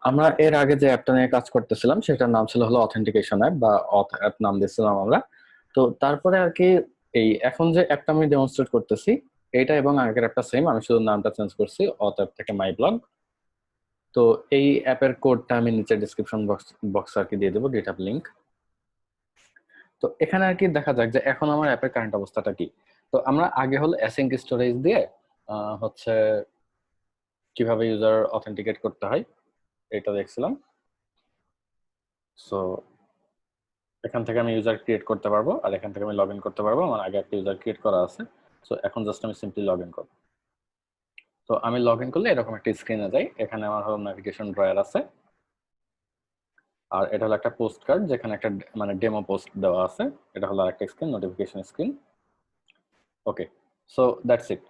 আমরা এর আগে যে অ্যাপটা নিয়ে কাজ করতেছিলাম সেটার নাম ছিল হলো অথেন্টিকেশন অ্যাপ বা অথ অ্যাপ নাম দিয়েছিলাম আমরা। তো তারপরে আর কি এই এখন যে অ্যাপটা আমি ডেমনস্ট্রেট করতেছি এইটা এবং আগের অ্যাপটা সেম, আমি শুধু নামটা চেঞ্জ করছি অথ অ্যাপ থেকে মাই ব্লগ। তো এই অ্যাপের কোডটা আমি নিচে ডিসক্রিপশন বক্স আর কি দিয়ে দেবো, গিটহাব লিংক। তো এখানে আর কি দেখা যাক যে এখন আমার অ্যাপের কারেন্ট অবস্থাটা কি। তো আমরা আগে হলো অ্যাসিঙ্ক স্টোরেজ দিয়ে হচ্ছে কিভাবে ইউজার অথেন্টিকেট করতে হয় এটা দেখছিলাম। সো এখান থেকে আমি ইউজার ক্রিয়েট করতে পারবো আর এখান থেকে আমি লগ ইন করতে পারবো, আমার আগে একটা ইউজার ক্রিয়েট করা আছে। সো এখন জাস্ট আমি সিম্পলি লগ ইন করবো। তো আমি লগ ইন করলে এরকম একটা স্ক্রিনে যাই, এখানে আমার হলো নেভিগেশন ড্রয়ার আছে আর এটা হলো একটা পোস্ট কার্ড যেখানে একটা মানে ডেমো পোস্ট দেওয়া আছে। এটা হলো একটা screen, notification screen. Okay, so that's it.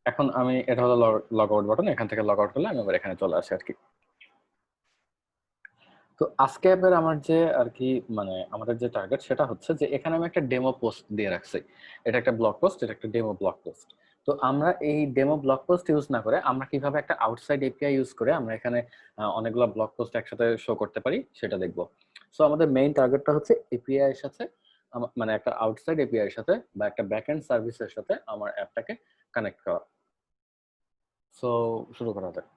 এখন আমি এটা হলো লগ আউট বাটন, এখান থেকে লগ আউট করলে আমি আবার এখানে চলে আসি আর কি। তো আজকে অ্যাপের আমার যে আর কি মানে আমাদের যে টার্গেট সেটা হচ্ছে যে এখানে আমি একটা ডেমো পোস্ট দিয়ে রাখছি। এটা একটা ব্লগ পোস্ট, এটা একটা ডেমো ব্লগ পোস্ট। তো আমরা এই ডেমো ব্লগ পোস্ট ইউজ না করে আমরা কিভাবে একটা আউটসাইড এপিআই ইউজ করে আমরা এখানে অনেকগুলো ব্লগ পোস্ট একসাথে শো করতে পারি সেটা দেখব। সো আমাদের মেইন টার্গেটটা হচ্ছে এপিআই এর সাথে মানে একটা আউটসাইড এপিআই এর সাথে বা একটা ব্যাকএন্ড সার্ভিসের সাথে আমার অ্যাপটাকে কানেক্ট করা। সো শুরু করা যাক।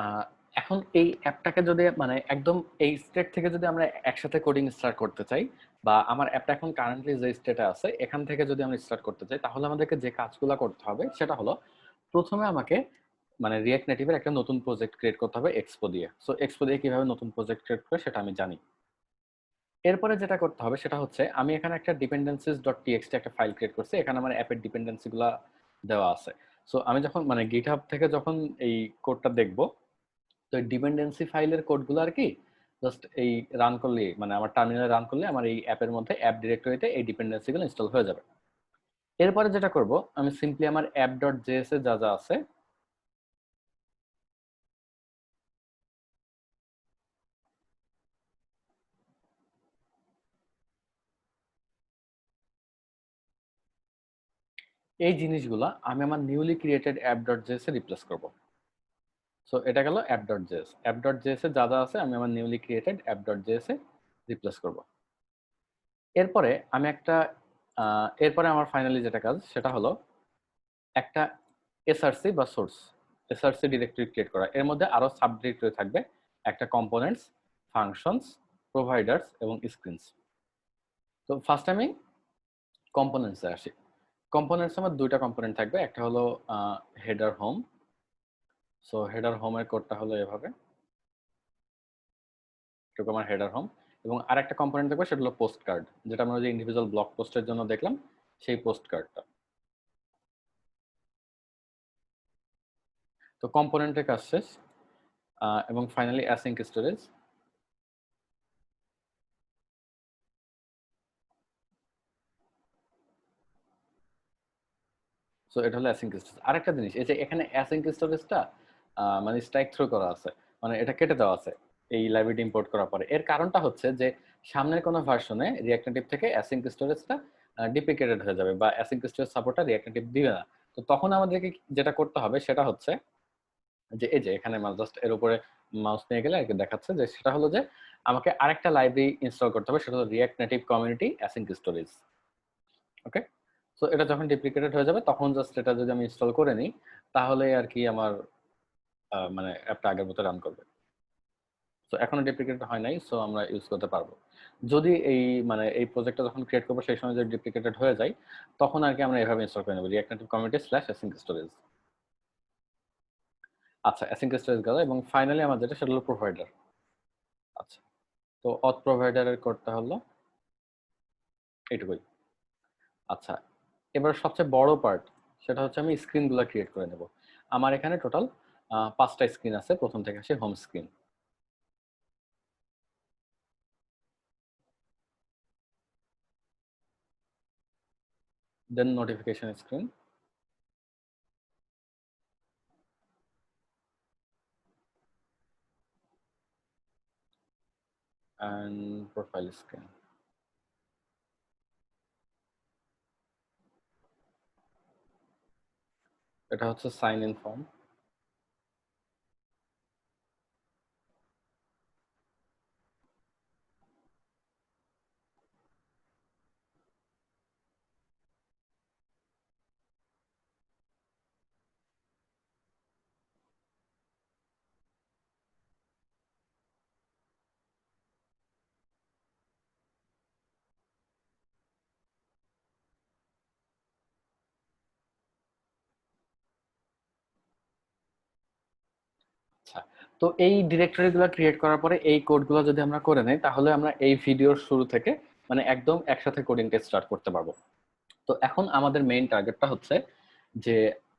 আহ, এখন এই অ্যাপটাকে যদি মানে একদম এই স্টেট থেকে যদি আমরা একসাথে কোডিং স্টার্ট করতে চাই বা আমার অ্যাপটা এখন কারেন্টলি যে স্টেটে আছে এখান থেকে যদি আমরা স্টার্ট করতে চাই তাহলে আমাদেরকে যে কাজগুলো করতে হবে সেটা হলো প্রথমে আমাকে মানে রিঅ্যাক্ট নেটিভের একটা নতুন প্রজেক্ট ক্রিয়েট করতে হবে এক্সপো দিয়ে। সো এক্সপো দিয়ে কিভাবে নতুন প্রজেক্ট ক্রিয়েট করে সেটা আমি জানি। এরপরে যেটা করতে হবে সেটা হচ্ছে আমি এখানে একটা ডিপেন্ডেন্সিজ ডট টিএক্সটি একটা ফাইল ক্রিয়েট করছি, এখানে আমার অ্যাপের ডিপেন্ডেন্সি গুলা দেওয়া আছে। সো আমি যখন মানে গিটহাব থেকে যখন এই কোডটা দেখবো, তো এই ডিপেন্ডেন্সি ফাইলের কোডগুলো আর কি জাস্ট এই রান করলে মানে আমার টার্মিনালে রান করলে আমার এই অ্যাপের মধ্যে অ্যাপ ডিরেক্টরিতে এই ডিপেন্ডেন্সিগুলো ইনস্টল হয়ে যাবে। এরপরে যেটা করব আমি সিম্পলি আমার অ্যাপ ডট জেএস এ যা যা আছে এই জিনিসগুলা আমি আমার newly created app dot JS এ রিপ্লেস করব। সো এটা গেল app dot JS. App dot JS এ যা যা আছে আমি আমার newly created app dot JS এ রিপ্লেস করব। এরপরে আমি একটা এরপরে আমার ফাইনালি যেটা কাজ সেটা হলো একটা এসআরসি বা সোর্স এসআরসি ডিরেক্টরি ক্রিয়েট করা, এর মধ্যে আরো সাব ডিরেক্টরি থাকবে, একটা কম্পোনেন্টস, ফাংশনস, প্রোভাইডার্স এবং স্ক্রিনস। তো ফার্স্ট আমি কম্পোনেন্টসে আসি। কম্পোনেন্টস আমার দুইটা কম্পোনেন্ট থাকবে, একটা হলো হেডার হোম। সো হেডার হোমের কোডটা হলো এভাবে, এটুকু আমার হেডার হোম। এবং আরেকটা কম্পোনেন্ট থাকবে সেটা হলো পোস্ট কার্ড, যেটা আমরা যে ইন্ডিভিজুয়াল ব্লগ পোস্টের জন্য দেখলাম সেই পোস্ট কার্ডটা। তো কম্পোনেন্টের কাজ শেষ। এবং ফাইনালি অ্যাসিঙ্ক স্টোরেজ। সো এটা হলো অ্যাসিঙ্ক স্টোরেজ। আরেকটা জিনিস এই যে এখানে অ্যাসিঙ্ক স্টোরেজটা মানে স্ট্রাইক থ্রু করা আছে, মানে এটা কেটে দেওয়া আছে এই লাইব্রেরি ইম্পোর্ট করার পরে। এর কারণটা হচ্ছে যে সামনের কোনো ভার্সনে রিঅ্যাক্ট নেটিভ থেকে অ্যাসিঙ্ক স্টোরেজটা ডিপ্রিকেটেড হয়ে যাবে বা অ্যাসিঙ্ক স্টোরেজ সাপোর্টটা রিঅ্যাক্ট নেটিভ দিবে না। তো তখন আমাদেরকে যেটা করতে হবে সেটা হচ্ছে যে এই যে এখানে জাস্ট এর উপরে মাউস নিয়ে গেলে আর কি দেখাচ্ছে যে সেটা হলো যে আমাকে আরেকটা লাইব্রেরি ইনস্টল করতে হবে, সেটা হলো React Native community async storage. Okay, so এটা যখন ডিপ্লিকেটেড হয়ে যাবে তখন জাস্ট এটা যদি আমি ইনস্টল করে নিই তাহলে আর কি আমার মানে অ্যাপটা আগের মতো রান করবে। তো এখনো ডিপ্লিকেটেড হয় নাই, সো আমরা ইউজ করতে পারবো। যদি এই মানে এই প্রজেক্টটা যখন ক্রিয়েট করবো সেই সময় যদি ডিপ্লিকেটেড হয়ে যায় তখন আর কি আমরা এভাবে ইনস্টল করে নেবো react Native community slash async storage. আচ্ছা, অ্যাসিঙ্ক স্টোরেজ গেল এবং ফাইনালি আমার যেটা সেটা হলো প্রোভাইডার। আচ্ছা, তো অথ প্রোভাইডারের কোডটা হলো এইটুকুই। আচ্ছা, এবার সবচেয়ে বড় পার্ট সেটা হচ্ছে আমি স্ক্রিনগুলো ক্রিয়েট করে নেব। আমার এখানে টোটাল 5টা স্ক্রিন আছে, প্রথম থেকে আসে home screen, then notification screen, and profile screen. এটা হচ্ছে সাইন ইন ফর্ম। আচ্ছা, তো এই ডিরেক্টরিগুলো ক্রিয়েট করার পরে এই কোডগুলো যদি আমরা করে নেই, তাহলে আমরা এই ভিডিওর শুরু থেকে মানে একদম একসাথে কোডিংটা স্টার্ট করতে পারবো। তো এখন আমাদের মেইন টার্গেটটা হচ্ছে যে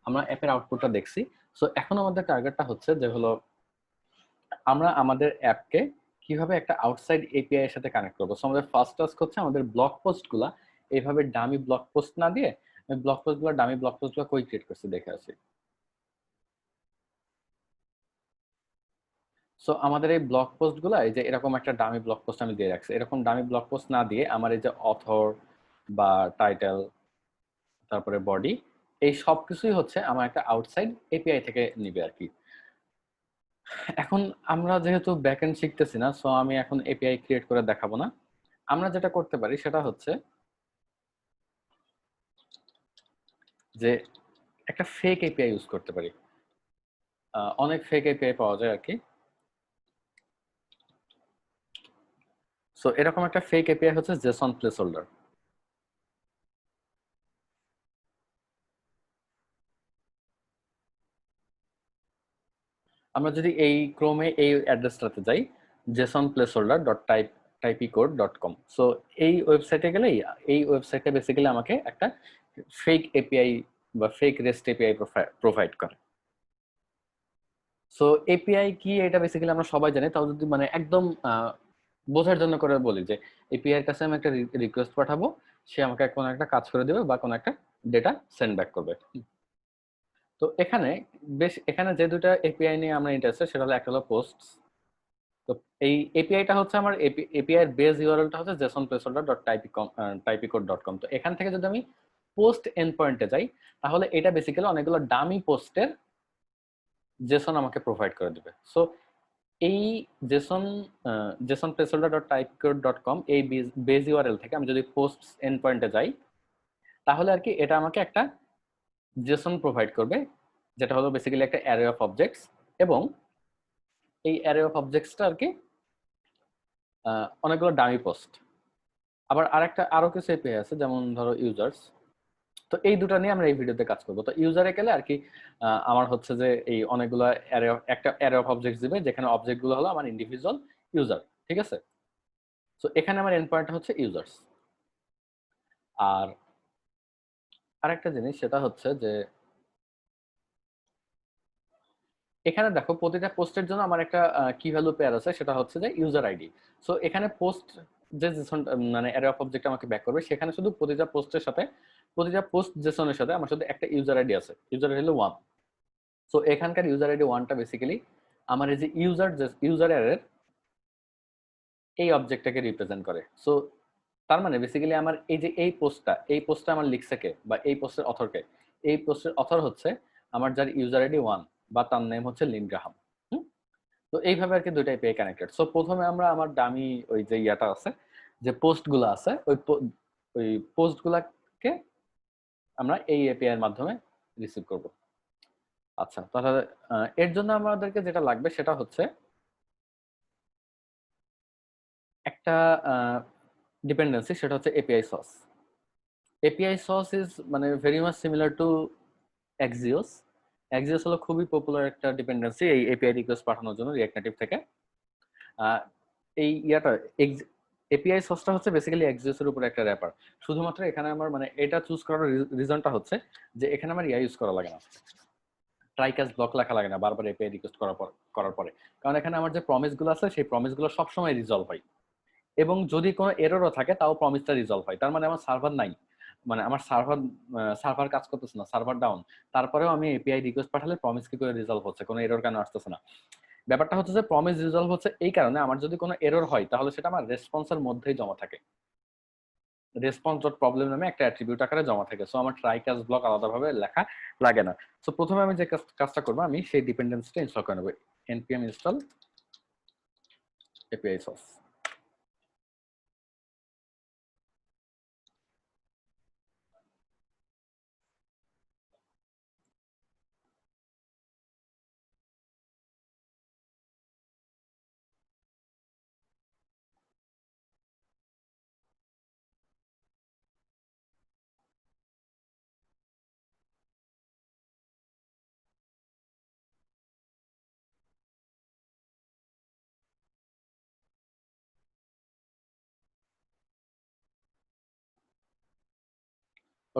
আমরা অ্যাপের আউটপুটটা দেখছি। সো এখন আমাদের টার্গেটটা হচ্ছে যে হলো আমরা আমাদের অ্যাপকে কিভাবে একটা আউটসাইড এপিআই এর সাথে কানেক্ট করবো। সো আমাদের ফার্স্ট টাস্ক হচ্ছে আমাদের ব্লগ পোস্টগুলা এইভাবে ডামি ব্লগ পোস্ট না দিয়ে, ব্লগ পোস্টগুলো ডামি ব্লগ পোস্টগুলো কই ক্রিয়েট করছি দেখে আসি। সো আমাদের এই ব্লগ পোস্ট গুলা এই যে এরকম একটা ডামি ব্লগ পোস্ট আমি দিয়ে রাখছি। এরকম ডামি ব্লগ পোস্ট না দিয়ে আমার এই যে অথর বা টাইটেল, তারপরে বডি, এই সব কিছুই হচ্ছে আমার একটা আউটসাইড এপিআই থেকে নিবে আর কি। এখন আমরা যেহেতু ব্যাকএন্ড শিখতেছি না, সো আমি এখন এপিআই ক্রিয়েট করে দেখাবো না। আমরা যেটা করতে পারি সেটা হচ্ছে যে একটা ফেক এপিআই ইউজ করতে পারি। অনেক ফেক এপিআই পাওয়া যায় আর কি। সো এরকম একটা ফেক এপিআই হচ্ছে জেসন প্লেস হোল্ডার। আমরা যদি এই ক্রোমে এই অ্যাড্রেসটাতে যাই, JSON placeholder dot typicode dot com, so এই ওয়েবসাইটে গেলেই এই ওয়েবসাইটে বেসিক্যালি আমাকে একটা ফেক এপিআই বা ফেক রেস্ট এপিআই প্রোভাইড করে। সো এপিআই কি এটা বেসিক্যালি আমরা সবাই জানি, তাও যদি মানে একদম বোঝার জন্য করে বলি যে এপিআই এর কাছে আমি একটা রিকোয়েস্ট পাঠাবো, সে আমাকে কোনো একটা কাজ করে দেবে বা কোনো একটা ডেটা সেন্ড ব্যাক করবে। তো এখানে এখানে যে দুটা এপিআই নিয়ে আমরা ইন্টারেস্টেড সেটা হলো একটা হলো পোস্ট। তো এই এপিআইটা হচ্ছে আমার এপিআই এর বেস ইউআরএলটা হচ্ছে jasonplaceholder.typicode.com। তো এখান থেকে যদি আমি পোস্ট এন্ড পয়েন্টে যাই, তাহলে এটা বেসিক্যালি অনেকগুলো ডামি পোস্টের জেসন আমাকে প্রোভাইড করে দিবে। সো এই জেসন jasonplaceholder.typicode.com এই বেস ইউআরএল থেকে আমি যদি পোস্ট এন্ড পয়েন্টে যাই, তাহলে আর কি এটা আমাকে একটা জেসন প্রোভাইড করবে, যেটা হলো বেসিক্যালি একটা অ্যারে অফ অবজেক্টস। এবং এই অ্যারে অফ অবজেক্টসটা আর কি অনেকগুলো ডামি পোস্ট। আবার আরো কিছু এপিআই আছে, যেমন ধরো ইউজার্স। তো এই দুটো নিয়ে আমরা এই ভিডিওতে কাজ করব। তো ইউজারে গেলে আর কি আমার হচ্ছে যে এই অনেকগুলো একটা অ্যারে অফ অবজেক্টস দিবে, যেখানে অবজেক্ট গুলো হলো আমার ইন্ডিভিজুয়াল ইউজার। ঠিক আছে, তো এখানে আমার এন্ড পয়েন্টটা হচ্ছে ইউজার্স। আর আরেকটা জিনিস সেটা হচ্ছে যে এখানে দেখো প্রতিটা পোস্টের জন্য আমার একটা কি ভ্যালু পেয়ার আছে, সেটা হচ্ছে যে ইউজার আইডি। সো এখানে পোস্ট যে মানে অ্যারে অফ অবজেক্ট আমাকে ব্যাক করবে, সেখানে শুধু প্রতিটা পোস্টের সাথে, প্রতিটা পোস্ট জেসনের সাথে আমার শুধু একটা ইউজার আইডি আছে, ইউজার আইডি হলো 1। সো এখানকার ইউজার আইডি 1টা বেসিক্যালি আমার এই যে ইউজার অ্যারের এই অবজেক্টটাকে রিপ্রেজেন্ট করে। সো তার মানে বেসিক্যালি আমার এই যে এই পোস্টটা আমার লিখছে কে, বা এই পোস্টের অথরকে, এই পোস্টের অথর হচ্ছে আমার যার ইউজার আইডি 1 বা তার নেম হচ্ছে লিন গ্রাহাম। তো এইভাবে আর কি দুইটা এপিআই কানেক্টেড। সো প্রথমে আমরা আমার ডামি ওই যে ইয়াটা আছে, যে পোস্ট গুলো আছে, ওই পোস্ট গুলাকে আমরা এই এপিআই এর মাধ্যমে রিসিভ করব। আচ্ছা, তাহলে এর জন্য আমাদেরকে যেটা লাগবে সেটা হচ্ছে একটা ডিপেন্ডেন্সি, সেটা হচ্ছে API sauce. API sauce is মানে very much similar to Axios. Axios হলো খুবই পপুলার একটা ডিপেন্ডেন্সি এই এপিআই রিকোয়েস্ট পাঠানোর জন্য রিঅ্যাক্ট নেটিভ থেকে। এই ইয়াটা এপিআই সসটা হচ্ছে বেসিক্যালি এক্সিওস এর উপর একটা র্যাপার। শুধুমাত্র এখানে আমার মানে এটা চুজ করার রিজনটা হচ্ছে যে এখানে আমার ইয়া ইউজ করা লাগে না, ট্রাই ক্যাচ ব্লক লেখা লাগে না বারবার এপিআই রিকোয়েস্ট করার পরে। কারণ এখানে আমার যে প্রমিস গুলো আছে সেই প্রমিস গুলো সবসময় রিজলভ হয়, এবং যদি কোনো এররও থাকে তাও প্রমিসটা রিজলভ হয়। তার মানে আমার সার্ভার নাই, মানে আমার সার্ভার কাজ করতেছে না, সার্ভার ডাউন, তারপরেও আমি এপিআই রিকোয়েস্ট পাঠালে প্রমিস কি করে রিজলভ হচ্ছে, কোনো এরর কেন আসতেছে না। ব্যাপারটা হচ্ছে যে প্রমিস রিজলভ হচ্ছে এই কারণে, আমার যদি কোনো এরর হয় তাহলে সেটা আমার রেসপন্সের মধ্যেই জমা থাকে, রেসপন্স ডট প্রবলেম নামে একটা অ্যাট্রিবিউট আকারে জমা থাকে। সো আমার ট্রাই ক্যাচ ব্লক আলাদাভাবে লেখা লাগে না। সো প্রথমে আমি যে কাজটা করবো, আমি সেই ডিপেন্ডেন্সিটা ইনস্টল করে নেবো, npm install API source।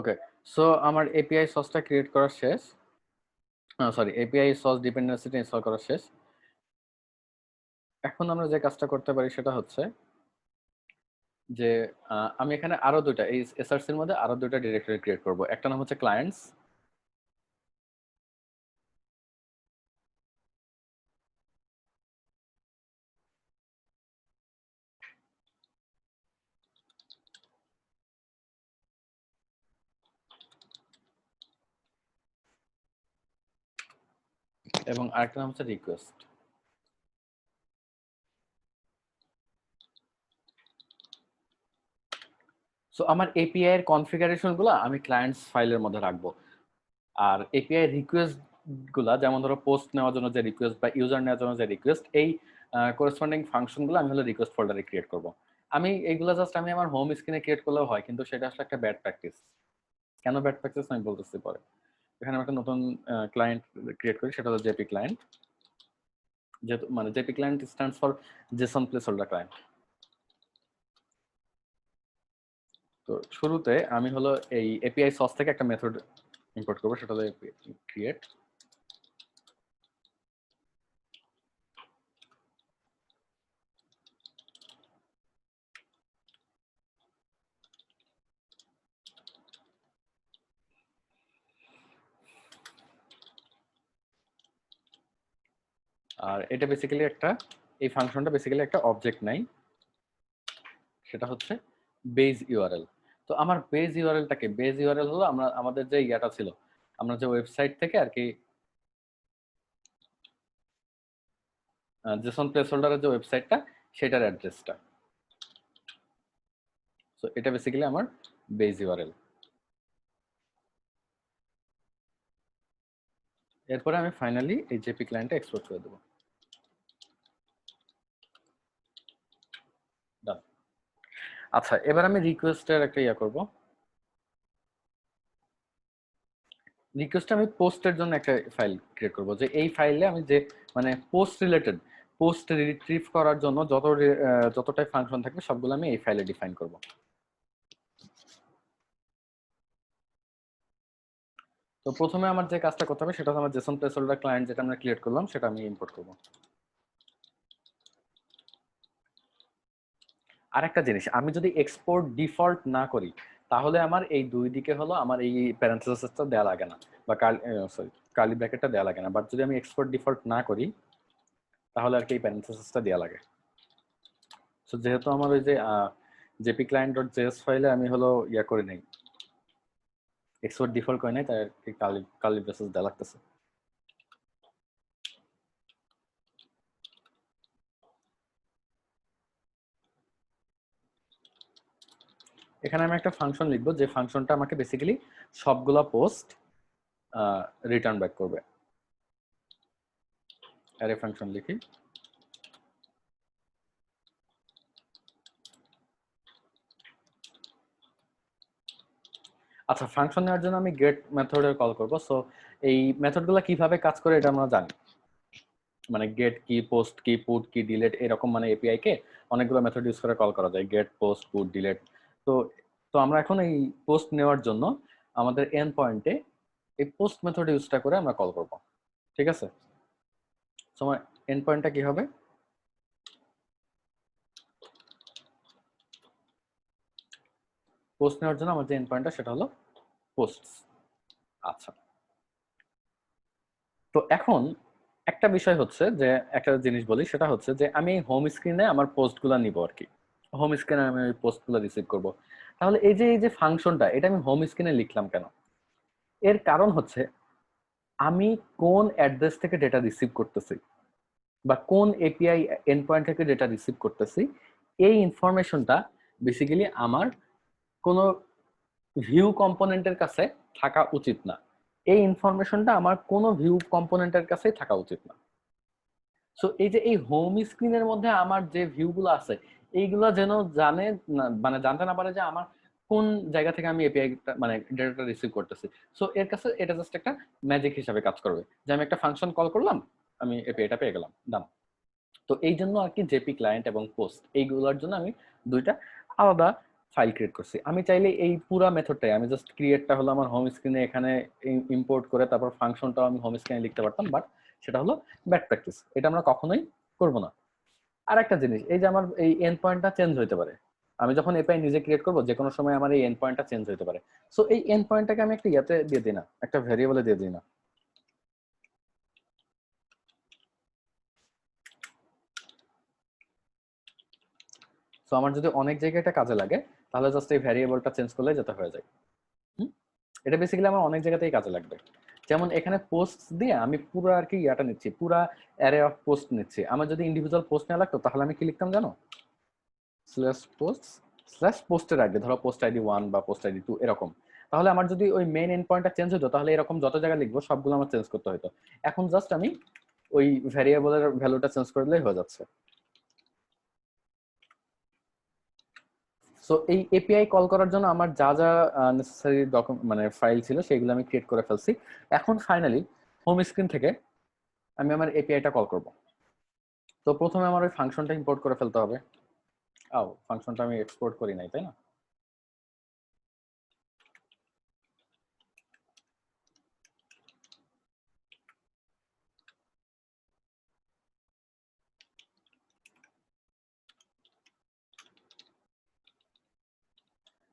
ওকে, সো আমার এপিআই সসটা ক্রিয়েট করা শেষ, সরি এপিআই সস ডিপেন্ডেন্সিটা ইনস্টল করা শেষ। এখন আমরা যে কাজটা করতে পারি সেটা হচ্ছে যে আমি এখানে আরো দুইটা, এই এসআরসি এর মধ্যে আরো দুইটা ডিরেক্টরি ক্রিয়েট করব। একটা নাম হচ্ছে ক্লায়েন্টস, এবং আরেকটা নাম হচ্ছে রিকোয়েস্ট। সো আমার এপিআই এর কনফিগারেশন গুলো আমি ক্লায়েন্টস ফাইলের মধ্যে রাখবো, আর এপিআই রিকোয়েস্ট গুলা, যেমন ধরো পোস্ট নেওয়ার জন্য যে রিকোয়েস্ট বা ইউজার নেওয়ার জন্য যে রিকোয়েস্ট, এই করেসপন্ডিং ফাংশন গুলো আমি হলো রিকোয়েস্ট ফোল্ডারে ক্রিয়েট করব। আমি এইগুলো জাস্ট আমি আমার হোম স্ক্রিনে ক্রিয়েট করলেও হয়, কিন্তু সেটা আসলে একটা ব্যাড প্র্যাকটিস। কেন ব্যাড প্র্যাকটিস আমি বলতেছি পরে। এখানে আমি একটা নতুন ক্লায়েন্ট ক্রিয়েট করি, সেটা হলো জেপি ক্লায়েন্ট, যেহেতু মানে JP client stands for Jason place holder client. তো শুরুতে আমি হলো এই এপিআই সস থেকে একটা মেথড ইম্পোর্ট করবো, সেটা হলো ক্রিয়েট। আর এটা বেসিক্যালি একটা, এই ফাংশনটা বেসিক্যালি একটা অবজেক্ট নাই, সেটা হচ্ছে বেজ ইউআরএল। তো আমার বেজ ইউআরএলটাকে, বেজ ইউআরএল হলো আমরা আমাদের যে ইয়াটা ছিল, আমরা যে ওয়েবসাইট থেকে আর কি জেসন প্লেস হোল্ডারের যে ওয়েবসাইটটা, সেটার অ্যাড্রেসটা। সো এটা বেসিক্যালি আমার বেজ ইউআরএল। এরপরে আমি ফাইনালি এই জেপি ক্লায়েন্টটা এক্সপোর্ট করে দেবো। ডান। আচ্ছা, এবার আমি রিকোয়েস্টের একটা ইয়া করব। রিকোয়েস্ট আমি পোস্টের জন্য একটা ফাইল ক্রিয়েট করব, যে এই ফাইলে আমি যে মানে পোস্ট রিলেটেড, পোস্ট রিট্রিভ করার জন্য যতটাই ফাংশন থাকবে সবগুলো আমি এই ফাইলে ডিফাইন করব। তো প্রথমে আমার যে কাজটা করতে হবে সেটা হলো আমার জেসন প্লেস হোল্ডার ক্লায়েন্ট যেটা আমরা ক্রিয়েট করলাম সেটা আমি ইম্পোর্ট করব। আর একটা জিনিস, আমি যদি এক্সপোর্ট ডিফল্ট না করি তাহলে আমার এই দুই দিকে হলো আমার এই প্যারেন্থেসিসটা দেওয়া লাগে না, বা সরি কার্লি ব্র্যাকেটটা দেওয়া লাগে না। বাট যদি আমি এক্সপোর্ট ডিফল্ট না করি তাহলে আর কি এই প্যারেন্থেসিসটা দেওয়া লাগে। সো যেহেতু আমার ওই যে জেপি ক্লায়েন্ট ডট জেএস ফাইলে আমি হলো ইয়া করে নেই, এক্সপোর্ট ডিফল্ট করে নাই, তাই আর কি কার্লি কার্লি ব্রেসেস দেওয়া লাগতেছে। এখানে আমি একটা ফাংশন লিখবো, যে ফাংশনটা আমাকে বেসিক্যালি সবগুলা পোস্ট রিটার্ন ব্যাক করবে। অ্যারে ফাংশন লিখি। আচ্ছা, ফাংশন নেওয়ার জন্য আমি গেট মেথডের কল করব। সো এই মেথডগুলো কিভাবে কাজ করে এটা আমরা জানি, মানে গেট কি, পোস্ট কি, পুট কি, ডিলেট, এরকম মানে এপিআই কে অনেকগুলো মেথড ইউজ করে কল করা যায়, গেট, পোস্ট, পুট, ডিলেট। তো তো আমরা এখন এই পোস্ট নেওয়ার জন্য আমাদের এন্ড পয়েন্টে এই পোস্ট মেথড ইউজটা করে আমরা কল করব। ঠিক আছে, সো আমার এন্ড পয়েন্টটা কি হবে, পোস্ট নেওয়ার জন্য আমার যে এন্ড পয়েন্টটা সেটা হলো পোস্ট। আচ্ছা, তো এখন একটা একটা বিষয় হচ্ছে যে একটা জিনিস বলি, সেটা হচ্ছে যে আমি হোম স্ক্রিনে আমার পোস্টগুলো নিব আর কি। হোম স্ক্রিনে আমি ওই পোস্টগুলো রিসিভ করব। তাহলে এই যে ফাংশনটা, এটা আমি হোম স্ক্রিনে লিখলাম কেন? এর কারণ হচ্ছে আমি কোন অ্যাড্রেস থেকে ডেটা রিসিভ করতেছি বা কোন এপিআই এন্ড পয়েন্ট থেকে ডেটা রিসিভ করতেছি, এই ইনফরমেশনটা বেসিক্যালি আমার কোনো ভিউ কম্পোনেন্টের কাছে থাকা উচিত না। এই ইনফরমেশনটা আমার কোনো ভিউ কম্পোনেন্টের কাছে থাকা উচিত না। সো এই যে এই হোম স্ক্রিনের মধ্যে আমার যে ভিউগুলো আছে, এইগুলো যেন জানে না, মানে জানতে না পারে যে আমার কোন জায়গা থেকে আমি এপিআই মানে ডেটাটা রিসিভ করতেছি। সো এর কাছে এটা জাস্ট একটা ম্যাজিক হিসাবে কাজ করবে, যে আমি একটা ফাংশন কল করলাম, আমি এপিআইটা পেয়ে গেলাম, ডান। তো এই জন্য আর কি জেপি ক্লায়েন্ট এবং পোস্ট এইগুলোর জন্য আমি দুইটা আলাদা ফাইল ক্রিয়েট করছি। আমি চাইলে এই পুরো মেথডটাই, আমি জাস্ট ক্রিয়েটটা হলো আমার হোম স্ক্রিনে এখানে ইম্পোর্ট করে তারপর ফাংশনটাও আমি হোম স্ক্রিনে লিখতে পারতাম, বাট সেটা হলো ব্যাড প্র্যাকটিস, এটা আমরা কখনোই করব না। আর একটা জিনিস, এই যে আমার এই এন্ড পয়েন্টটা চেঞ্জ হইতে পারে, আমি যখন এপিআই নিজে ক্রিয়েট করবো যে কোনো সময় আমার এই এন্ড পয়েন্টটা চেঞ্জ হইতে পারে। সো এই এন্ড পয়েন্টটাকে আমি একটা ইয়াতে দিয়ে দিই না, একটা ভেরিয়েবলে দিয়ে দিই না। সো আমার যদি অনেক জায়গায় এটা কাজে লাগে, তাহলে জাস্ট এই ভ্যারিয়েবলটা চেঞ্জ করলে যেতে হয়ে যায়। এটা বেসিক্যালি আমার অনেক জায়গাতেই কাজে লাগবে। যেমন এখানে পোস্ট দিয়ে আমি পুরো আর কি ইয়াটা নিচ্ছি, পুরা অ্যারে অফ পোস্ট নিচ্ছি। আমার যদি ইন্ডিভিজুয়াল পোস্ট নেওয়া লাগতো, তাহলে আমি কি লিখতাম জানো? স্ল্যাশ পোস্ট স্ল্যাশ পোস্টের আইডি, ধরো পোস্ট আইডি 1 বা পোস্ট আইডি 2 এরকম। তাহলে আমার যদি ওই মেইন এন্ড পয়েন্টটা চেঞ্জ হতো, তাহলে এরকম যত জায়গায় লিখবো সবগুলো আমার চেঞ্জ করতে হতো। এখন জাস্ট আমি ওই ভ্যারিয়েবলের ভ্যালুটা চেঞ্জ করলেই হয়ে যাচ্ছে। সো এই এপিআই কল করার জন্য আমার যা যা নেসেসারি ডকুমেন্ট মানে ফাইল ছিল, সেগুলো আমি ক্রিয়েট করে ফেলছি। এখন ফাইনালি হোম স্ক্রিন থেকে আমি আমার এপিআইটা কল করব। তো প্রথমে আমার ওই ফাংশনটা ইম্পোর্ট করে ফেলতে হবে। ফাংশনটা আমি এক্সপোর্ট করি নাই, তাই না?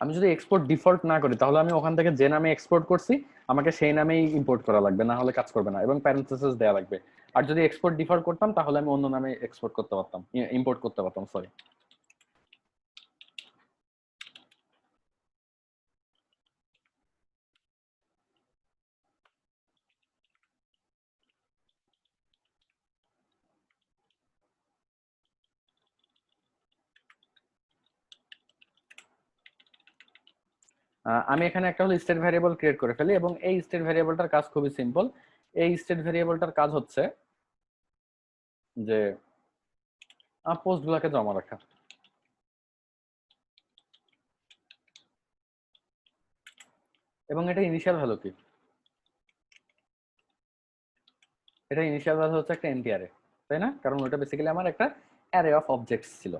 আমি যদি এক্সপোর্ট ডিফল্ট না করি, তাহলে আমি ওখান থেকে যে নামে এক্সপোর্ট করছি আমাকে সেই নামেই ইম্পোর্ট করা লাগবে, না হলে কাজ করবে না, এবং প্যারেন্থেসিস দেওয়া লাগবে। আর যদি এক্সপোর্ট ডিফল্ট করতাম, তাহলে আমি অন্য নামে এক্সপোর্ট করতে পারতাম, ইম্পোর্ট করতে পারতাম, সরি। আমি এখানে একটা হলো স্টেট ভ্যারিয়েবল ক্রিয়েট করে ফেলি, এবং এই স্টেট ভ্যারিয়েবলটার কাজ খুবই সিম্পল। এই স্টেট ভ্যারিয়েবলটার কাজ হচ্ছে যে পোস্ট গুলাকে জমা রাখা। এবং এটা ইনিশিয়াল ভ্যালু কি? এটা ইনিশিয়াল ভ্যালু হচ্ছে একটা এমটি অ্যারে, তাই না? কারণ ওটা বেসিক্যালি আমার একটা অ্যারে অফ অবজেক্টস ছিল।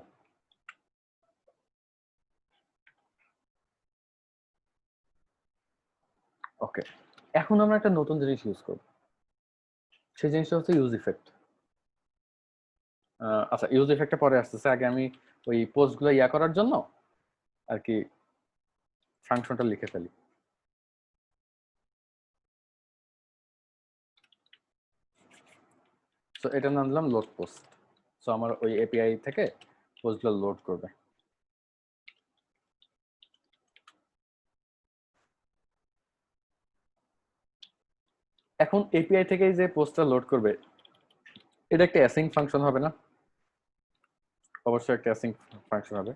ওকে, এখন আমরা একটা নতুন জিনিস ইউজ করব, সেই জিনিসটা হচ্ছে ইউজ ইফেক্ট। আচ্ছা, ইউজ ইফেক্টটা পরে আসতেছে, আগে আমি ওই পোস্ট গুলো ইয়া করার জন্য আর কি ফাংশনটা লিখে ফেলি। সো এটার নাম দিলাম লোড পোস্ট। সো আমার ওই এপিআই থেকে পোস্টগুলো লোড করবে। এখন এপিআই থেকে যে পোস্টটা লোড করবে, এটা একটা অ্যাসিং ফাংশন হবে না? অবশ্যই একটা অ্যাসিং ফাংশন হবে।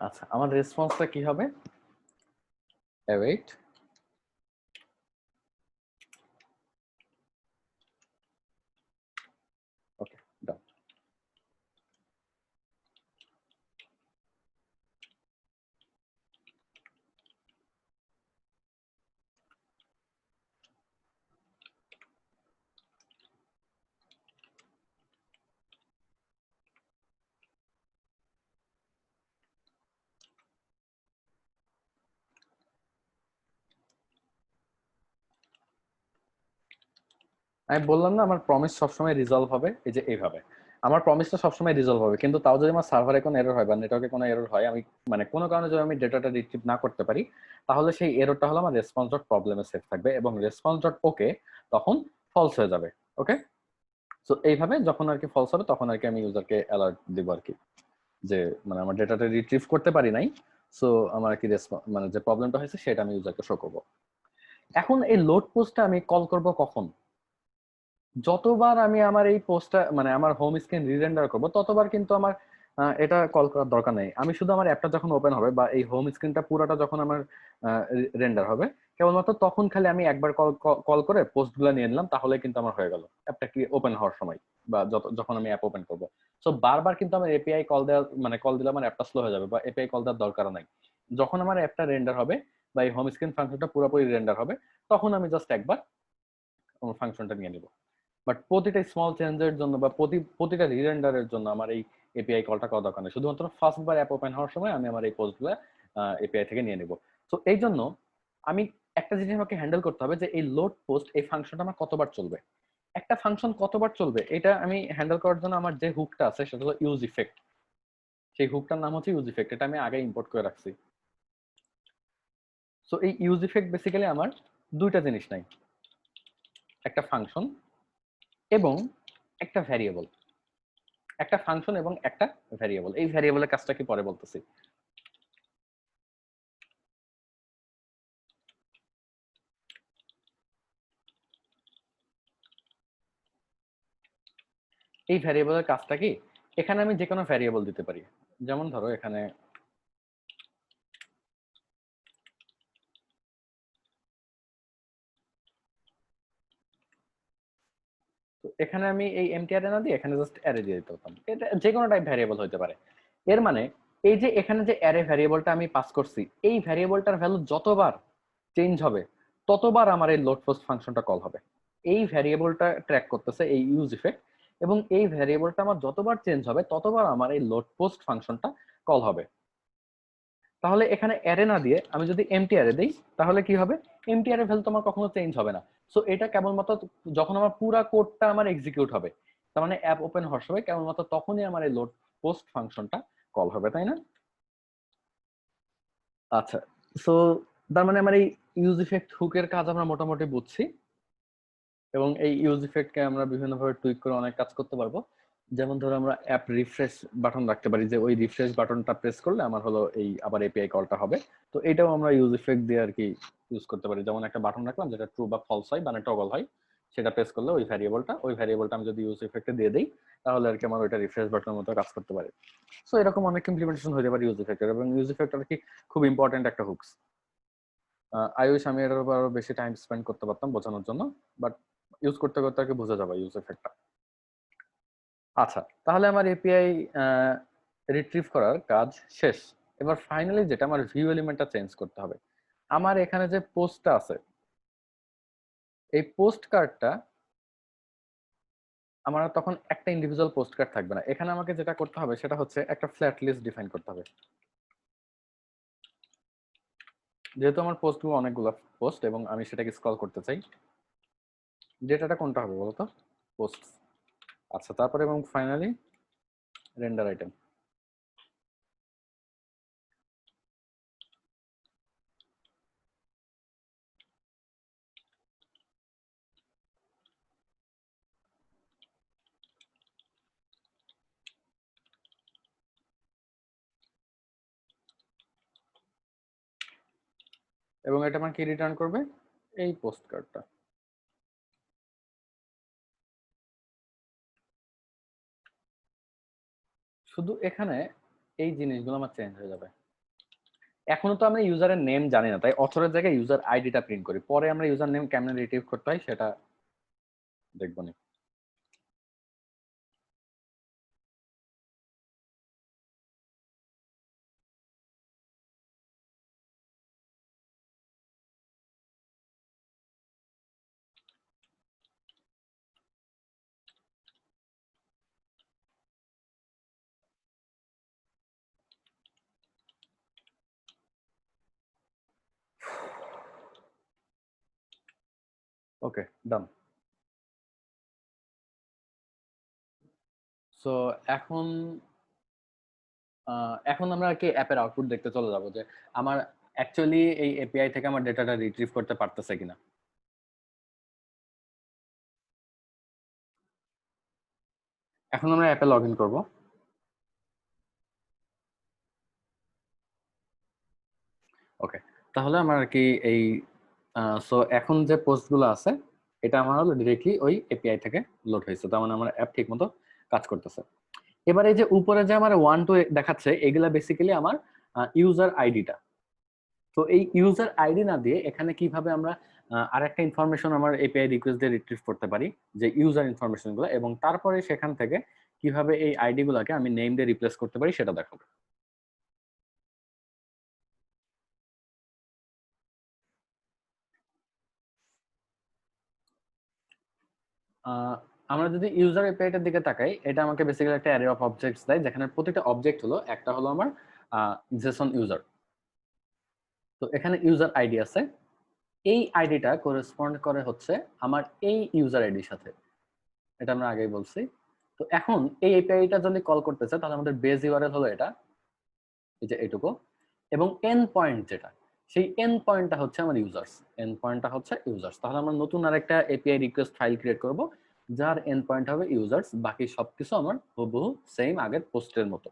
আচ্ছা, আমার রেসপন্সটা কি হবে? অ্যাওয়েট। ওকে, ডান। আমি বললাম না আমার প্রমিস সবসময় রিজলভ হবে এই যে এইভাবে। আমার প্রমিসটা সবসময় রিজলভ হবে, কিন্তু তাও যদি আমার সার্ভারে কোনো এরর হয় বা নেটওয়ার্কে কোনো এরর হয়, আমি মানে কোনো কারণে যদি আমি ডেটাটা রিট্রিভ না করতে পারি, তাহলে সেই এররটা হলো আমার রেসপন্স ডট প্রবলেমে সেভ থাকবে এবং রেসপন্স ডট ওকে তখন ফলস হয়ে যাবে। ওকে, সো এইভাবে যখন আর কি ফলস হবে তখন আর কি আমি ইউজারকে অ্যালার্ট দিব আর কি, যে মানে আমার ডেটাটা রিট্রিভ করতে পারি নাই, সো আমার আর কি মানে যে প্রবলেমটা হয়েছে সেটা আমি ইউজারকে শো করবো। এখন এই লোড পোস্টটা আমি কল করব কখন? যতবার আমি আমার এই পোস্টটা মানে আমার হোম স্ক্রিন রিরেন্ডার করব ততবার কিন্তু আমার এটা কল করার দরকার নেই। আমি শুধু আমার অ্যাপটা যখন ওপেন হবে বা এই হোম স্ক্রিনটা পুরোটা যখন আমার রেন্ডার হবে, কেবলমাত্র তখন খালি আমি একবার কল কল করে পোস্টগুলো নিয়ে নিলাম, তাহলে কিন্তু আমার হয়ে গেল অ্যাপটা কি ওপেন হওয়ার সময় বা যখন আমি অ্যাপ ওপেন করব। সো বারবার কিন্তু আমার এপিআই কল দেওয়া মানে কল দিলে আমার অ্যাপটা স্লো হয়ে যাবে বা এপিআই কল দেওয়ার দরকার নাই। যখন আমার অ্যাপটা রেন্ডার হবে বা এই হোম স্ক্রিন ফাংশনটা পুরোপুরি রেন্ডার হবে, তখন আমি জাস্ট একবার আমার ফাংশনটা নিয়ে নিব। বাট প্রতিটা স্মল চেঞ্জের জন্য বা প্রতিটা রিরেন্ডারের জন্য আমার এই এপিআই কলটা করা দরকার নেই, শুধুমাত্র ফার্স্ট বার অ্যাপ ওপেন হওয়ার সময় আমি আমার এই পোস্টগুলো এপিআই থেকে নিয়ে নিব। তো এই জন্য আমি একটা জিনিস আমাকে হ্যান্ডেল করতে হবে যে এই লোড পোস্ট এই ফাংশনটা আমার কতবার চলবে। একটা ফাংশন কতবার চলবে এটা আমি হ্যান্ডেল করার জন্য আমার যে হুকটা আছে সেটা হলো ইউজ ইফেক্ট। সেই হুকটার নাম হচ্ছে ইউজ ইফেক্ট, এটা আমি আগে ইম্পোর্ট করে রাখছি। সো এই ইউজ ইফেক্ট বেসিক্যালি আমার দুইটা জিনিস নাই, একটা ফাংশন এবং একটা ভ্যারিয়েবল। একটা ফাংশন এবং একটা ভ্যারিয়েবল। এই ভ্যারিয়েবলের কাজটা কি পরে বলতেছি। এই ভ্যারিয়েবলের কাজটা কি, এখানে আমি যে কোনো ভ্যারিয়েবল দিতে পারি। যেমন ধরো এখানে তো এখানে আমি এই এমটি অ্যারে না দিয়ে এখানে জাস্ট অ্যারে দিয়ে দিতে পারতাম, এটা যে কোনো টাইপ ভ্যারিয়েবল হতে পারে। এর মানে এই যে এখানে যে অ্যারে ভ্যারিয়েবলটা আমি পাস করছি, এই ভ্যারিয়েবলটার ভ্যালু যতবার চেঞ্জ হবে ততবার আমার এই লোড পোস্ট ফাংশনটা কল হবে। এই ভ্যারিয়েবলটা ট্র্যাক করতেছে এই ইউজ ইফেক্ট, এবং এই ভ্যারিয়েবলটা আমার যতবার চেঞ্জ হবে ততবার আমার এই লোড পোস্ট ফাংশনটা কল হবে। তাহলে এখানে অ্যারে না দিয়ে আমি যদি এমটি অ্যারে দেই, তাহলে কি হবে, এমটি অ্যারে ভ্যালু তো আমার কখনো চেঞ্জ হবে না। সো এটা কেবলমাত্র যখন আমার পুরো কোডটা আমার এক্সিকিউট হবে, তার মানে অ্যাপ ওপেন হওয়ার সময় কেবলমাত্র তখনই আমার এই লোড পোস্ট ফাংশনটা কল হবে, তাই না? আচ্ছা, সো তার মানে আমার এই ইউজ ইফেক্ট হুকের কাজ আমরা মোটামুটি বুঝছি, এবং এই ইউজ ইফেক্টকে আমরা বিভিন্নভাবে টুইক করে অনেক কাজ করতে পারবো। যেমন ধরো আমরা অ্যাপ রিফ্রেশ বাটন রাখতে পারি, যে ওই রিফ্রেশ বাটনটা প্রেস করলে আমার হলো এই আবার এপিআই কলটা হবে। তো এটাও আমরা ইউজ ইফেক্ট দিয়ে আর কি ইউজ করতে পারি। যেমন একটা বাটন রাখলাম যেটা ট্রু বা ফলস হয় মানে টগল হয়, সেটা প্রেস করলে ওই ভ্যারিয়েবলটা আমি যদি ইউজ ইফেক্টে দিয়ে দিই, তাহলে আর কি আমার ওইটা রিফ্রেশ বাটনের মতো কাজ করতে পারে। সো এরকম অনেক ইমপ্লিমেন্টেশন হতে পারে ইউজ ইফেক্টের, এবং ইউজ ইফেক্ট আর কি খুব ইম্পর্টেন্ট একটা হুকস। আই উইশ আমি এটার উপর আরো বেশি টাইম স্পেন্ড করতে পারতাম বোঝানোর জন্য, বাট ইউজ করতে করতে আর কি বোঝা যাবে ইউজ ইফেক্টটা। আচ্ছা, তাহলে আমার এপিআই রিট্রিভ করার কাজ শেষ। এবার ফাইনালি যেটা আমার ভিউ এলিমেন্টটা চেঞ্জ করতে হবে। আমার এখানে যে পোস্টটা আছে, এই পোস্ট কার্ডটা আমার আর তখন একটা ইন্ডিভিজুয়াল পোস্ট কার্ড থাকবে না। এখানে আমাকে যেটা করতে হবে সেটা হচ্ছে একটা ফ্ল্যাট লিস্ট ডিফাইন করতে হবে। যেহেতু আমার পোস্টগুলো অনেকগুলো পোস্ট এবং আমি সেটাকে স্ক্রল করতে চাই, ডেটাটা কোনটা হবে বলতো, পোস্ট। আচ্ছা, তারপরে এবং ফাইনালি রেন্ডার আইটেম। এবং এটা আমার কি রিটার্ন করবে, এই পোস্ট কার্ডটা। শুধু এখানে এই জিনিসগুলো আমার চেঞ্জ হয়ে যাবে। এখনো তো আমরা ইউজারের নেম জানি না, তাই অথরের জায়গায় ইউজার আইডিটা প্রিন্ট করি, পরে আমরা ইউজার নেম কেমনে রিট্রিভ করতে হয় সেটা দেখবো না। ওকে, ডান। সো এখন এখন আমরা কি অ্যাপের আউটপুট দেখতে চলে যাব যে আমার অ্যাকচুয়ালি এই এপিআই থেকে আমার ডেটাটা রিট্রিভ করতে পারতেছে কিনা। এখন আমরা অ্যাপে লগ ইন করবো। ওকে, তাহলে আমার আর কি এই সো এখন যে পোস্টগুলো আছে এটা আমার হলো ডিরেক্টলি ওই এপিআই থেকে লোড হয়েছে, তার মানে আমার অ্যাপ ঠিক মতো কাজ করতেছে। এবার এই যে উপরে যে আমার 1 2 দেখাচ্ছে এগুলা বেসিক্যালি আমার ইউজার আইডিটা। তো এই ইউজার আইডি না দিয়ে এখানে কিভাবে আমরা আরেকটা ইনফরমেশন আমার এপিআই রিকোয়েস্ট দিয়ে রিট্রিভ করতে পারি, যে ইউজার ইনফরমেশন গুলো, এবং তারপরে সেখান থেকে কিভাবে এই আইডি গুলাকে আমি নেম দিয়ে রিপ্লেস করতে পারি সেটা দেখাবো। আমরা যদি ইউজার এপিআইটার দিকে তাকাই, এটা আমাকে বেসিক্যালি একটা অ্যারে অফ অবজেক্টস দেয়, যেখানে প্রতিটা অবজেক্ট হলো একটা হলো আমার জেসন ইউজার। তো এখানে ইউজার আইডি আছে, এই আইডিটা করেসপন্ড করে হচ্ছে আমার এই ইউজার আইডির সাথে, এটা আমরা আগেই বলছি। তো এখন এই এপিআইটা যদি কল করতে চাই তাহলে আমাদের বেস ইউআরএল হলো এটা, এই যে এইটুকু, এবং এন্ড পয়েন্ট যেটা, সেই এন্ড পয়েন্টটা হচ্ছে আমার ইউজার্স, এন্ড পয়েন্টটা হচ্ছে ইউজার্স। তাহলে আমরা নতুন আরেকটা এপিআই রিকোয়েস্ট ফাইল ক্রিয়েট করব যার এন্ড পয়েন্ট হবে ইউজার্স, বাকি সবকিছু আমার হুবহু সেম আগের পোস্টের মতো।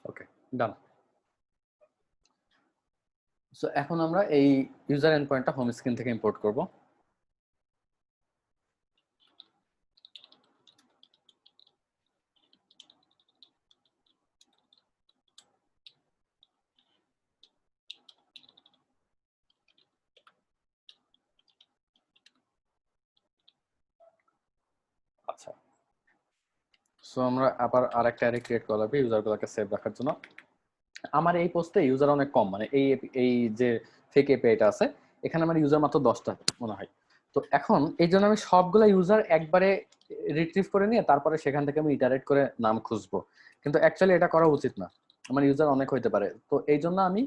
ওকে, ডান। সো এখন আমরা এই ইউজার এন্ড পয়েন্টটা হোম স্ক্রিন থেকে ইম্পোর্ট করব। আচ্ছা, সো আমরা আবার আরেকটা অ্যারে ক্রিয়েট করা লাগবে ইউজারগুলোকে সেভ রাখার জন্য। আমার এই পোস্টে ইউজার অনেক কম, মানে এই যে ফেক এপিআইটা আছে এখানে আমার ইউজার মাত্র 10টা মনে হয়। তো এখন এই জন্য আমি সবগুলা ইউজার একবারে রিট্রিভ করে নিয়ে তারপরে সেখান থেকে আমি ইটারেট করে নাম খুঁজবো, কিন্তু অ্যাকচুয়ালি এটা করা উচিত না, আমার ইউজার অনেক হইতে পারে। তো এই জন্য আমি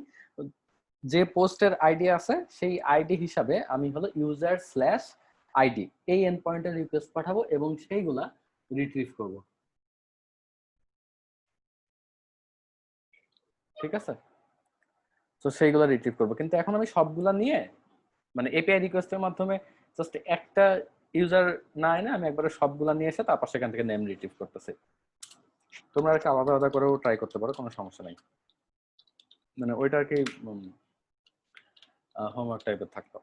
যে পোস্টের আইডি আছে সেই আইডি হিসাবে আমি হলো ইউজার স্ল্যাশ আইডি এই এন্ড পয়েন্টের রিকোয়েস্ট পাঠাবো এবং সেইগুলা রিট্রিভ করব। ঠিক আছে, তো সেইগুলো রিট্রিভ করবো, কিন্তু এখন আমি সবগুলা নিয়ে মানে এপিআই রিকোয়েস্টের মাধ্যমে জাস্ট একটা ইউজার না এনে আমি একবারে সবগুলা নিয়ে এসে তারপর সেখান থেকে নেম রিট্রিভ করতেছি। তোমরা আর কি আলাদা আলাদা করেও ট্রাই করতে পারো, কোনো সমস্যা নাই, মানে ওইটা আর কি হোমওয়ার্ক টাইপের থাকতো।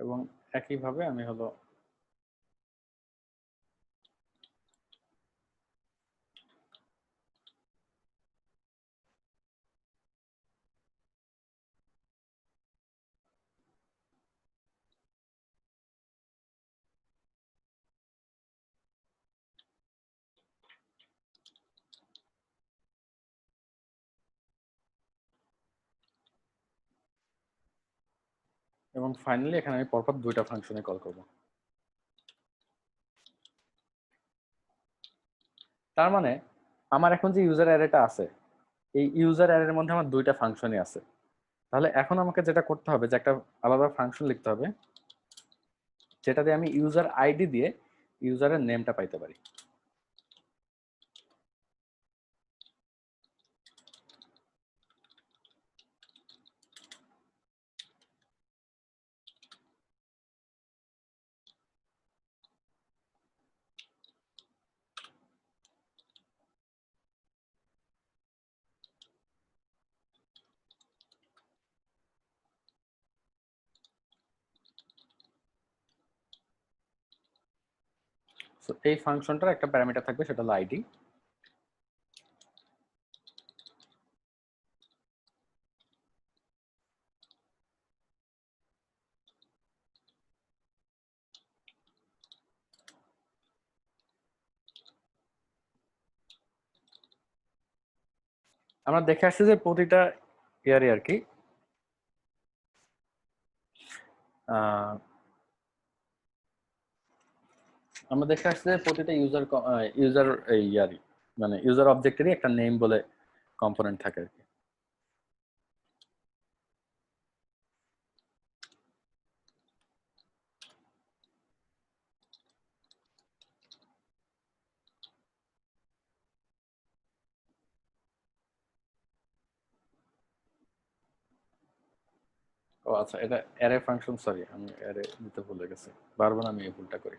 এবং একইভাবে আমি হলো এবং ফাইনালি এখানে আমি পরপর দুইটা ফাংশনে কল করব। তার মানে আমার এখন যে ইউজার অ্যারেটা আছে, এই ইউজার অ্যারের মধ্যে আমার দুইটা ফাংশনই আছে। তাহলে এখন আমাকে যেটা করতে হবে যে একটা আলাদা ফাংশন লিখতে হবে, যেটা দিয়ে আমি ইউজার আইডি দিয়ে ইউজারের নেমটা পাইতে পারি। তো এই ফাংশনটার একটা প্যারামিটার থাকবে, সেটা হলো আইডি। আমরা দেখে আসছি যে প্রতিটা ইয়ারে আর কি আমরা দেখে আসছি যে প্রতিটা ইউজার ইয়ারই মানে ইউজার অবজেক্টেরই একটা নেম বলে কম্পোনেন্ট থাকে আর কি। ও আচ্ছা, এটা অ্যারে ফাংশন, সরি আমি অ্যারে নিতে ভুলে গেছি, বারবার আমি এই ভুলটা করি।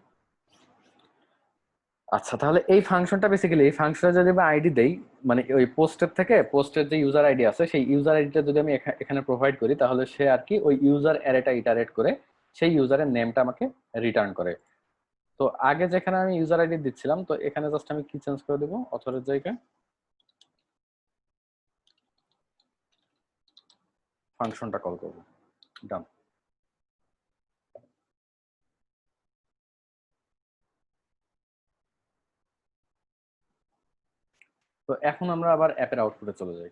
আচ্ছা, তাহলে এই ফাংশনটা বেসিক্যালি, এই ফাংশনে যদি আমি আইডি দেই, মানে ওই পোস্টের থেকে পোস্টের যে ইউজার আইডি আছে সেই ইউজার আইডিটা যদি আমি এখানে প্রোভাইড করি, তাহলে সে আর কি ওই ইউজার অ্যারেটা ইটারেট করে সেই ইউজারের নেমটা আমাকে রিটার্ন করে। তো আগে যেখানে আমি ইউজার আইডি দিচ্ছিলাম, তো এখানে জাস্ট আমি কি চেঞ্জ করে দেবো, অথরের জায়গায় ফাংশনটা কল করবো। ডান। তো এখন আমরা আবার অ্যাপের আউটপুটে চলে যাই।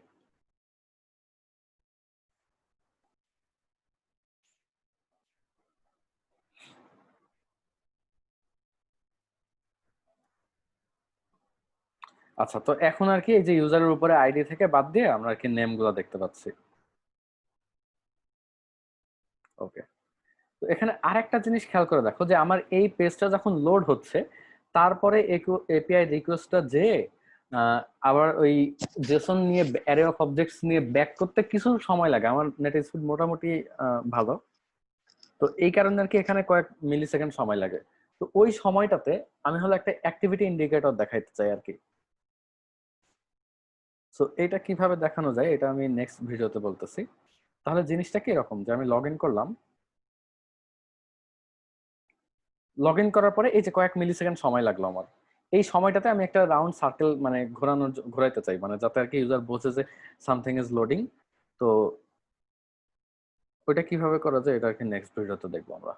আচ্ছা, তো এখন আর কি এই যে ইউজারের উপরে আইডি থেকে বাদ দিয়ে আমরা আর কি নেম গুলো দেখতে পাচ্ছি। ওকে। তো এখানে আরেকটা জিনিস খেয়াল করে দেখো যে আমার এই পেজটা যখন লোড হচ্ছে, তারপরে এপিআই রিকোয়েস্টটা যে আবার ওই জেসন নিয়ে অ্যারে অফ অবজেক্টস নিয়ে ব্যাক করতে কিছু সময় লাগে। আমার নেট স্পিড মোটামুটি ভালো, তো এই কারণে আর কি এখানে কয়েক মিলি সেকেন্ড সময় লাগে। তো ওই সময়টাতে আমি হলো একটা অ্যাক্টিভিটি ইন্ডিকেটর দেখাইতে চাই আর কি। সো এটা কিভাবে দেখানো যায় এটা আমি নেক্সট ভিডিওতে বলতেছি। তাহলে জিনিসটা কি এরকম যে আমি লগ ইন করলাম, লগ ইন করার পরে এই যে কয়েক মিলি সেকেন্ড সময় লাগলো আমার, এই সময়টাতে আমি একটা রাউন্ড সার্কেল মানে ঘোরাইতে চাই, মানে যাতে আর কি ইউজার বোঝে যে সামথিং ইজ লোডিং। তো ওইটা কিভাবে করা যায় এটা আর কি নেক্সট ভিডিওতে দেখবো আমরা।